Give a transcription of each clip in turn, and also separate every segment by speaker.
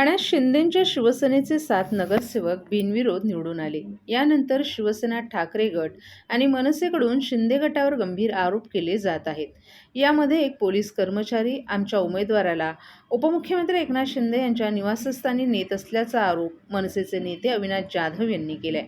Speaker 1: ठाण्यात शिंदेंच्या शिवसेनेचे 7 नगरसेवक बिनविरोध निवडून आले. यानंतर शिवसेना ठाकरे गट आणि मनसेकडून शिंदे गटावर गंभीर आरोप केले जात आहेत. यामध्ये एक पोलीस कर्मचारी आमच्या उमेदवाराला उपमुख्यमंत्री एकनाथ शिंदे यांच्या निवासस्थानी नेत असल्याचा आरोप मनसेचे नेते अविनाश जाधव यांनी केलाय.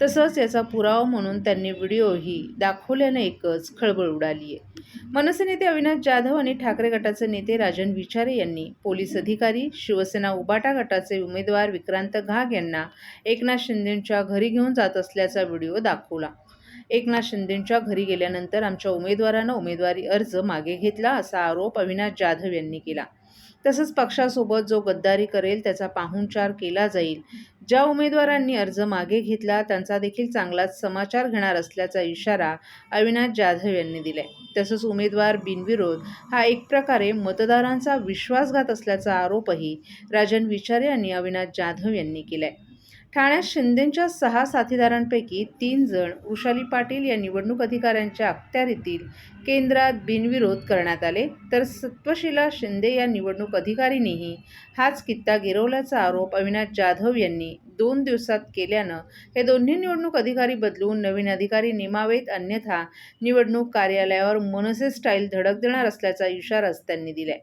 Speaker 1: तसंच याचा पुरावा म्हणून त्यांनी व्हिडिओही दाखवल्याने एकच खळबळ उडाली आहे. मनसे नेते अविनाश जाधव आणि ठाकरे गटाचे नेते राजन विचारे यांनी पोलीस अधिकारी, शिवसेना उबाटा गटाचे उमेदवार विक्रांत घाग यांना एकनाथ शिंदेंच्या घरी घेऊन जात असल्याचा व्हिडिओ दाखवला. एकनाथ शिंदेंच्या घरी गेल्यानंतर आमच्या उमेदवारानं उमेदवारी अर्ज मागे घेतला असा आरोप अविनाश जाधव यांनी केला. तसंच पक्षासोबत जो गद्दारी करेल त्याचा पाहुणचार केला जाईल. ज्या उमेदवारांनी अर्ज मागे घेतला त्यांचा देखील चांगलाच समाचार घेणार असल्याचा इशारा अविनाश जाधव यांनी दिलाय. तसंच उमेदवार बिनविरोध हा एक प्रकारे मतदारांचा विश्वासघात असल्याचा आरोपही राजन विचारे आणि अविनाश जाधव यांनी केलाय. ठाण्यात शिंदेंच्या 6 साथीदारांपैकी 3 जण वृषाली पाटील या निवडणूक अधिकाऱ्यांच्या अखत्यारीतील केंद्रात बिनविरोध करण्यात आले, तर सत्वशीला शिंदे या निवडणूक अधिकारीनेही हाच कित्ता गिरवल्याचा आरोप अविनाश जाधव यांनी 2 दिवसात केल्यानं हे दोन्ही निवडणूक अधिकारी बदलून नवीन अधिकारी नेमावेत, अन्यथा निवडणूक कार्यालयावर मनसे स्टाईल धडक देणार असल्याचा इशाराच त्यांनी दिलाय.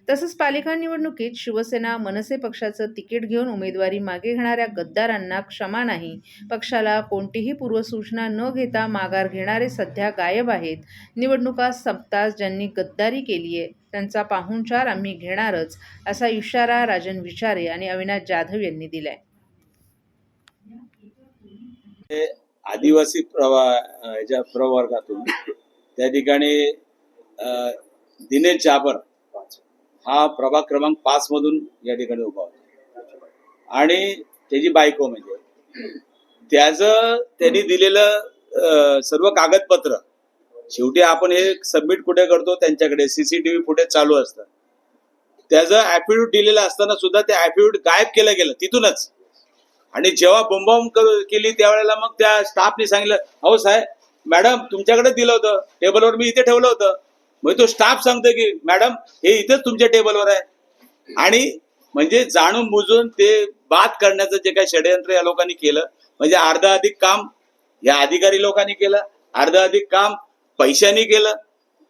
Speaker 1: तसंच पालिका निवडणुकीत शिवसेना मनसे पक्षाचं तिकीट घेऊन उमेदवारी मागे घेणाऱ्या गद्दारांना क्षमा नाही. पक्षाला कोणतीही पूर्वसूचना न घेता माघार घेणारे सध्या गायब आहेत. निवडणुका संपताच ज्यांनी गद्दारी केली आहे त्यांचा पाहुणचार आम्ही घेणारच असा इशारा राजन विचारे आणि अविनाश जाधव यांनी दिलाय.
Speaker 2: आदिवासी प्रवर्गातून त्या ठिकाणी दिनेश जाबर हा प्रभाग क्रमांक 5 मधून या ठिकाणी उभा होता आणि त्याची बायको म्हणजे त्यांनी दिलेलं सर्व कागदपत्र शेवटी आपण हे सबमिट कुठे करतो त्यांच्याकडे सीसीटीव्ही फुटेज चालू असतं. त्याचं ऍफिडेव्हिट दिलेलं असताना सुद्धा ते ऍफिडेव्हिट गायब केलं गेलं तिथूनच. आणि जेव्हा बोंबाबोंब केली त्यावेळेला मग त्या स्टाफने सांगितलं, अहो साहेब मॅडम तुमच्याकडे दिलं होतं, टेबलवर मी इथे ठेवलं होतं. मग तो स्टाफ सांगतो की मॅडम हे इथेच तुमच्या टेबलवर आहे. आणि म्हणजे जाणून बुजून ते बाद करण्याचं जे काही षडयंत्र या लोकांनी केलं, म्हणजे अर्धा अधिक काम या अधिकारी लोकांनी केलं, अर्धा अधिक काम पैशानी केलं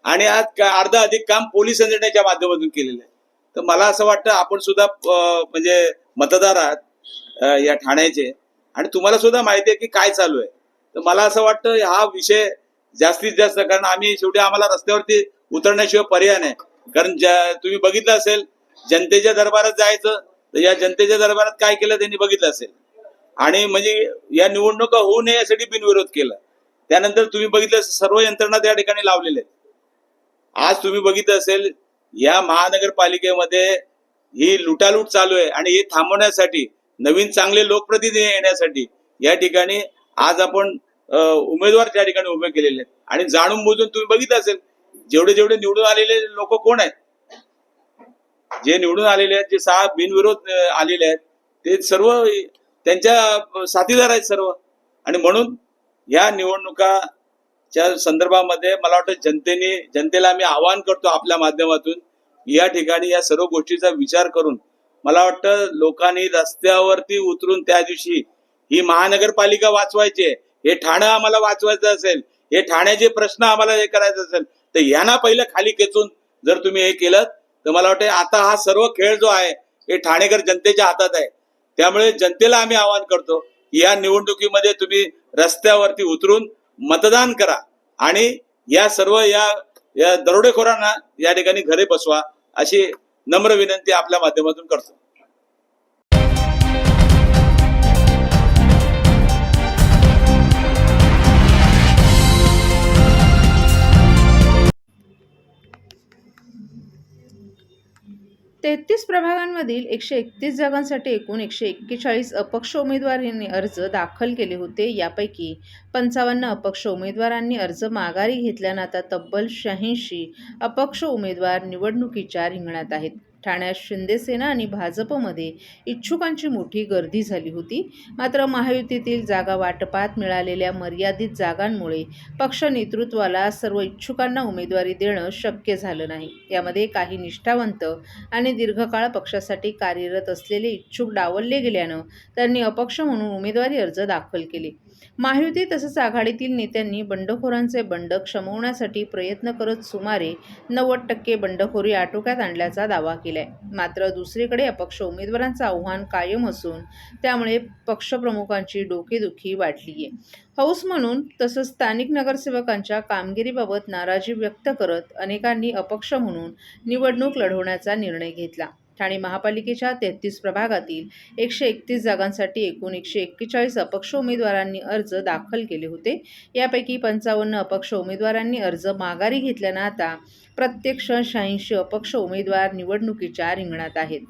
Speaker 2: आणि आज अर्धा अधिक काम पोलीस यंत्रणेच्या माध्यमातून केलेलं आहे. तर मला असं वाटतं आपण सुद्धा म्हणजे मतदार आहात या ठाण्याचे आणि तुम्हाला सुद्धा माहिती आहे की काय चालू आहे. तर मला असं वाटतं हा विषय जास्तीत जास्त, कारण आम्ही शेवटी आम्हाला रस्त्यावरती उतरण्याशिवाय पर्याय नाही. कारण तुम्ही बघितलं असेल जनतेच्या दरबारात जायचं, तर या जनतेच्या दरबारात काय केलं त्यांनी बघितलं असेल. आणि म्हणजे या निवडणुका होऊ नये यासाठी बिनविरोध केला. त्यानंतर तुम्ही बघितलं सर्व यंत्रणा त्या ठिकाणी लावलेल्या आहेत. आज तुम्ही बघितलं असेल या महानगरपालिकेमध्ये ही लुटालूट चालू आहे आणि हे थांबवण्यासाठी नवीन चांगले लोकप्रतिनिधी येण्यासाठी या ठिकाणी आज आपण उमेदवार त्या ठिकाणी उभे केलेले आहेत. आणि जाणून बुजून तुम्ही बघितलं असेल जेवढे निवडून आलेले लोक कोण आहेत, जे निवडून आलेले आहेत, जे 6 बिनविरोध आलेले आहेत ते सर्व त्यांच्या साथीदार आहेत सर्व. आणि म्हणून या निवडणुकाच्या संदर्भामध्ये मला वाटतं जनतेला आम्ही आवाहन करतो आपल्या माध्यमातून या ठिकाणी या सर्व गोष्टीचा विचार करून मला वाटतं लोकांनी रस्त्यावरती उतरून त्या दिवशी ही महानगरपालिका वाचवायची आहे, हे ठाणं आम्हाला वाचवायचं असेल, हे ठाण्याचे प्रश्न आम्हाला हे करायचं असेल तर यांना पहिलं खाली खेचून जर तुम्ही हे केलं तर मला वाटतं आता हा सर्व खेळ जो आहे हे ठाणेकर जनतेच्या हातात आहे. त्यामुळे जनतेला आम्ही आवाहन करतो की या निवडणुकीमध्ये तुम्ही रस्त्यावरती उतरून मतदान करा आणि या सर्व या दरोडेखोरांना या ठिकाणी घरी बसवा अशी नम्र विनंती आपल्या माध्यमातून करतो.
Speaker 1: 33 प्रभागांमधील 131 जागांसाठी एकूण 141 अपक्ष उमेदवारांनी अर्ज दाखल केले होते. यापैकी 55 अपक्ष उमेदवारांनी अर्ज माघारी घेतल्यानं आता तब्बल 86 अपक्ष उमेदवार निवडणुकीच्या रिंगणात आहेत. ठाण्यात शिंदेसेना आणि भाजपमध्ये इच्छुकांची मोठी गर्दी झाली होती. मात्र महायुतीतील जागा वाटपात मिळालेल्या मर्यादित जागांमुळे पक्ष नेतृत्वाला सर्व इच्छुकांना उमेदवारी देणं शक्य झालं नाही. यामध्ये काही निष्ठावंत आणि दीर्घकाळ पक्षासाठी कार्यरत असलेले इच्छुक डावलले गेल्यानं त्यांनी अपक्ष म्हणून उमेदवारी अर्ज दाखल केले. महायुती तसंच आघाडीतील नेत्यांनी बंडखोरांचे बंड शमवण्यासाठी प्रयत्न करत सुमारे 90% बंडखोरी आटोक्यात आणल्याचा दावा केलाय. मात्र दुसरीकडे अपक्ष उमेदवारांचं आव्हान कायम असून त्यामुळे पक्षप्रमुखांची डोकेदुखी वाढलीय. हौस म्हणून तसंच स्थानिक नगरसेवकांच्या कामगिरीबाबत नाराजी व्यक्त करत अनेकांनी अपक्ष म्हणून निवडणूक लढवण्याचा निर्णय घेतला. ठाणे महापालिकेच्या 33 प्रभागातील 131 जागांसाठी एकूण 141 अपक्ष उमेदवारांनी अर्ज दाखल केले होते. यापैकी 55 अपक्ष उमेदवारांनी अर्ज माघारी घेतल्यानं आता प्रत्यक्ष 86 अपक्ष उमेदवार निवडणुकीच्या रिंगणात आहेत.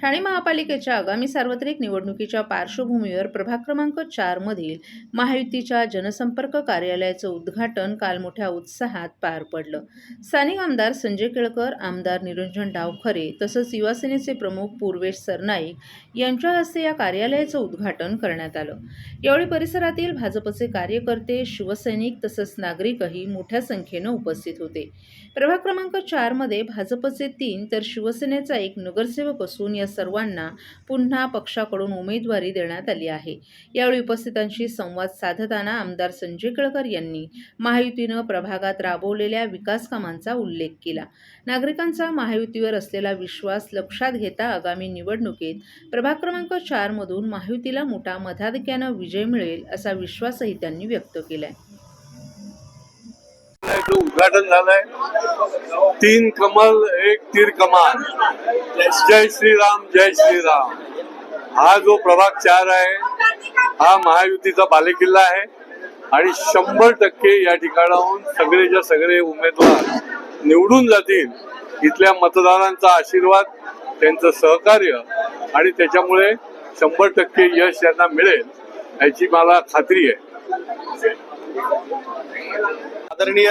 Speaker 1: ठाणे महापालिकेच्या आगामी सार्वत्रिक निवडणुकीच्या पार्श्वभूमीवर प्रभाग क्रमांक 4 मधील महायुतीच्या जनसंपर्क कार्यालयाचं उद्घाटन काल मोठ्या उत्साहात पार पडलं. स्थानिक आमदार संजय केळकर, आमदार निरंजन डावखरे तसंच युवासेनेचे प्रमुख पूर्वेश सरनाईक यांच्या हस्ते या कार्यालयाचं उद्घाटन करण्यात आलं. यावेळी परिसरातील भाजपचे कार्यकर्ते, शिवसैनिक तसंच नागरिकही मोठ्या संख्येनं उपस्थित होते. प्रभाग क्रमांक 4 मध्ये भाजपचे 3 तर शिवसेनेचा 1 नगरसेवक असून या सर्वांना पुन्हा पक्षाकडून उमेदवारी देण्यात आली आहे. यावेळी उपस्थितांशी संवाद साधताना आमदार संजय केळकर यांनी महायुतीनं प्रभागात राबवलेल्या विकास कामांचा उल्लेख केला. नागरिकांचा महायुतीवर असलेला विश्वास लक्षात घेता आगामी निवडणुकीत प्रभाग क्रमांक 4 मधून महायुतीला मोठा मताधिक्यानं विजय मिळेल असा विश्वासही त्यांनी व्यक्त केलाय.
Speaker 3: उद्घाटन झालंय. 3 कमल 1 तीर कमान, जय श्रीराम जय श्रीराम. हा जो प्रभाग 4 आहे हा महायुतीचा बालेकिल्ला आहे आणि 100% या ठिकाणाहून सगळेच्या सगळे उमेदवार निवडून जातील. इथल्या मतदारांचा आशीर्वाद, त्यांचं सहकार्य आणि त्याच्यामुळे 100% यश यांना मिळेल याची मला खात्री आहे.
Speaker 2: आदरणीय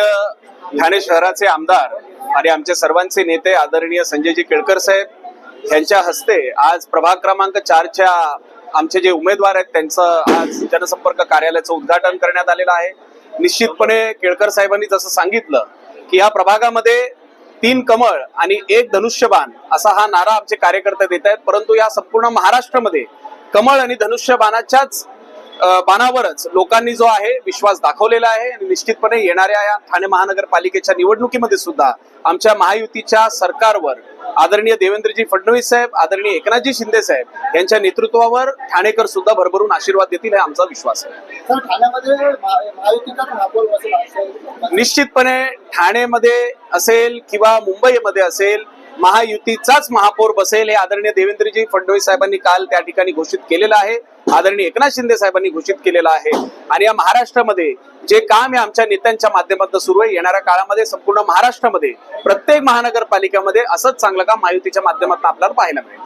Speaker 2: ठाणे शहराचे आमदार आणि आमचे सर्वांचे नेते आदरणीय संजयजी केळकर साहेब यांच्या हस्ते आज प्रभाग क्रमांक 4च्या आमचे जे उमेदवार आहेत त्यांचं आज जनसंपर्क कार्यालयाचं उद्घाटन करण्यात आलेलं आहे. निश्चितपणे केळकर साहेबांनी जसं सांगितलं की या प्रभागामध्ये 3 कमळ आणि 1 धनुष्यबाण असा हा नारा आमचे कार्यकर्ते देत आहेत. परंतु या संपूर्ण महाराष्ट्रामध्ये कमळ आणि धनुष्यबाणाच्याच बाणावरच लोकांनी जो आहे विश्वास दाखवलेला आहे आणि निश्चितपणे येणाऱ्या या ठाणे महानगरपालिकेच्या निवडणुकीमध्ये सुद्धा आमच्या महायुतीच्या सरकारवर आदरणीय देवेंद्रजी फडणवीस साहेब, आदरणीय एकनाथजी शिंदे साहेब यांच्या नेतृत्वावर ठाणेकर सुद्धा भरभरून आशीर्वाद देतील हे आमचा विश्वास आहे. निश्चितपणे ठाणेमध्ये असेल किंवा मुंबईमध्ये असेल महायुतीचाच महापौर बसेल हे आदरणीय देवेंद्रजी फडणवीस साहेबांनी काल त्या ठिकाणी घोषित केलेलं आहे. आदरणीय एकनाथ शिंदे साहेबांनी घोषित केलेलं आहे आणि या महाराष्ट्रामध्ये जे काम आमच्या नेत्यांच्या माध्यमातून सुरू आहे, येणाऱ्या काळामध्ये संपूर्ण महाराष्ट्रामध्ये प्रत्येक महानगरपालिकेमध्ये असंच चांगलं काम महायुतीच्या माध्यमातून आपल्याला पाहायला मिळेल.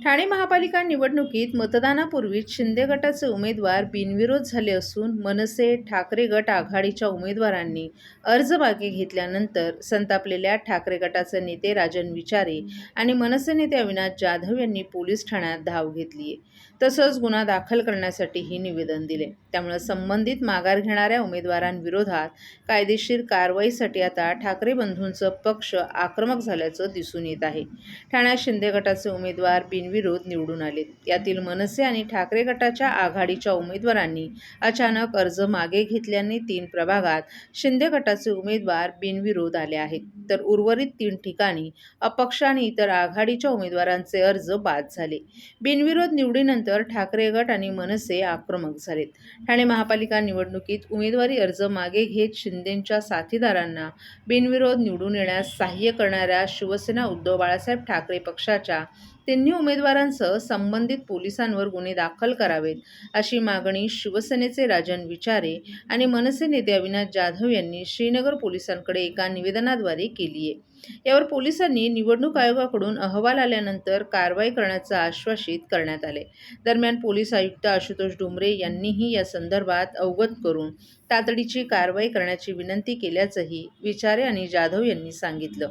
Speaker 1: ठाणे महापालिका निवडणुकीत मतदानापूर्वीच शिंदे गटाचे उमेदवार बिनविरोध झाले असून मनसे, ठाकरे गट आघाडीच्या उमेदवारांनी अर्ज मागे घेतल्यानंतर संतापलेल्या ठाकरे गटाचे नेते राजन विचारे आणि मनसे नेते अविनाश जाधव यांनी पोलीस ठाण्यात धाव घेतली आहे. तसंच गुन्हा दाखल करण्यासाठीही निवेदन दिले. त्यामुळे संबंधित माघार घेणाऱ्या उमेदवारांविरोधात कायदेशीर कारवाईसाठी आता ठाकरे बंधूंचं पक्ष आक्रमक झाल्याचं दिसून येत आहे. ठाण्यात शिंदे गटाचे उमेदवार बिनविरोध निवडून आले. यातील मनसे आणि ठाकरे गटाच्या आघाडीच्या उमेदवारांनी अचानक अर्ज मागे घेतल्याने 3 प्रभागात शिंदे गटाचे उमेदवार बिनविरोध आले आहेत, तर उर्वरित 3 ठिकाणी अपक्ष आणि इतर आघाडीच्या उमेदवारांचे अर्ज बाद झाले. बिनविरोध निवडीनंतर ठाकरे गट आणि मनसे आक्रमक झालेत. ठाणे महापालिका निवडणुकीत उमेदवारी अर्ज मागे घेत शिंदेंच्या साथीदारांना बिनविरोध निवडून येण्यास सहाय्य करणाऱ्या शिवसेना उद्धव बाळासाहेब ठाकरे पक्षाच्या त्यांनी उमेदवारांसह संबंधित पोलिसांवर गुन्हे दाखल करावेत अशी मागणी शिवसेनेचे राजन विचारे आणि मनसे नेते अविनाश जाधव यांनी श्रीनगर पोलिसांकडे एका निवेदनाद्वारे केली आहे. यावर पोलिसांनी निवडणूक आयोगाकडून अहवाल आल्यानंतर कारवाई करण्याचं आश्वासित करण्यात आले. दरम्यान पोलीस आयुक्त आशुतोष डुमरे यांनीही या संदर्भात अवगत करून तातडीची कारवाई करण्याची विनंती केल्याचंही विचारे आणि जाधव यांनी सांगितलं.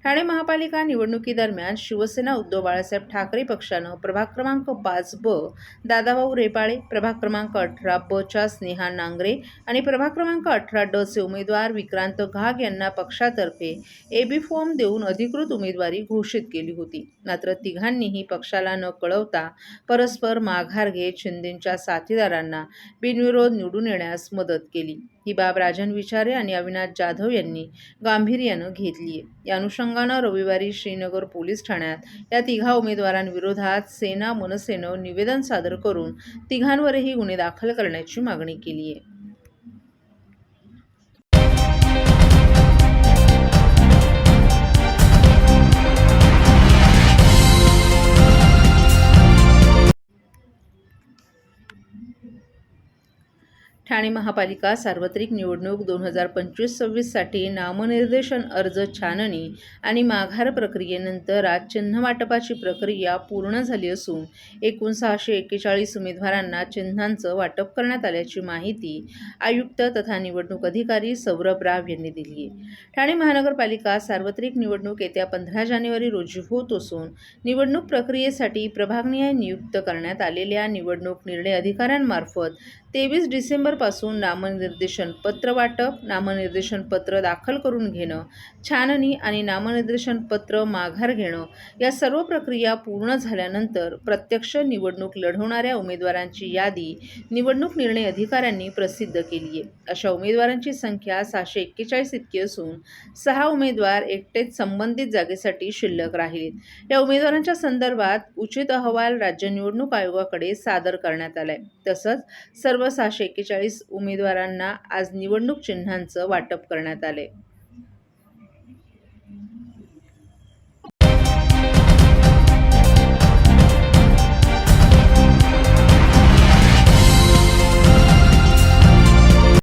Speaker 1: ठाणे महापालिका निवडणुकीदरम्यान शिवसेना उद्धव बाळासाहेब ठाकरे पक्षानं प्रभाग क्रमांक 5 ब दादाभाऊ रेपाळे, प्रभाग क्रमांक 18 ब च्या स्नेहा नांगरे आणि प्रभाग क्रमांक 18 ड चे उमेदवार विक्रांत घाग यांना पक्षातर्फे एबी फॉर्म देऊन अधिकृत उमेदवारी घोषित केली होती. मात्र तिघांनीही पक्षाला न कळवता परस्पर माघार घेत शिंदेंच्या साथीदारांना बिनविरोध निवडून येण्यास मदत केली. ही बाब राजन विचारे आणि अविनाश जाधव यांनी गांभीर्यानं घेतली आहे. या अनुषंगानं रविवारी श्रीनगर पोलीस ठाण्यात या तिघा उमेदवारांविरोधात सेना मनसेनं निवेदन सादर करून तिघांवरही गुन्हे दाखल करण्याची मागणी केली आहे. ठाणे महापालिका सार्वत्रिक निवडणूक 2025-26 साठी नामनिर्देशन अर्ज छाननी आणि माघार प्रक्रियेनंतर आज चिन्ह वाटपाची प्रक्रिया पूर्ण झाली असून एकूण 641 उमेदवारांना चिन्हांचं वाटप करण्यात आल्याची माहिती आयुक्त तथा निवडणूक अधिकारी सौरभ राव यांनी दिली आहे. ठाणे महानगरपालिका सार्वत्रिक निवडणूक येत्या 15 जानेवारी रोजी होत असून निवडणूक प्रक्रियेसाठी प्रभागनिहाय नियुक्त करण्यात आलेल्या निवडणूक निर्णय अधिकाऱ्यांमार्फत 23 डिसेंबरपासून नामनिर्देशन पत्र वाटप, नामनिर्देशन पत्र दाखल करून घेणं, छाननी आणि नामनिर्देशन पत्र माघार घेणं या सर्व प्रक्रिया पूर्ण झाल्यानंतर प्रत्यक्ष निवडणूक लढवणाऱ्या उमेदवारांची यादी निवडणूक निर्णय अधिकाऱ्यांनी प्रसिद्ध केली आहे. अशा उमेदवारांची संख्या 641 इतकी असून 6 उमेदवार एकटेच संबंधित जागेसाठी शिल्लक राहिलेत. या उमेदवारांच्या संदर्भात उचित अहवाल राज्य निवडणूक आयोगाकडे सादर करण्यात आलाय. तसंच सर्व 641 उमेदवारांना आज निवडणूक चिन्हांचं वाटप करण्यात आले.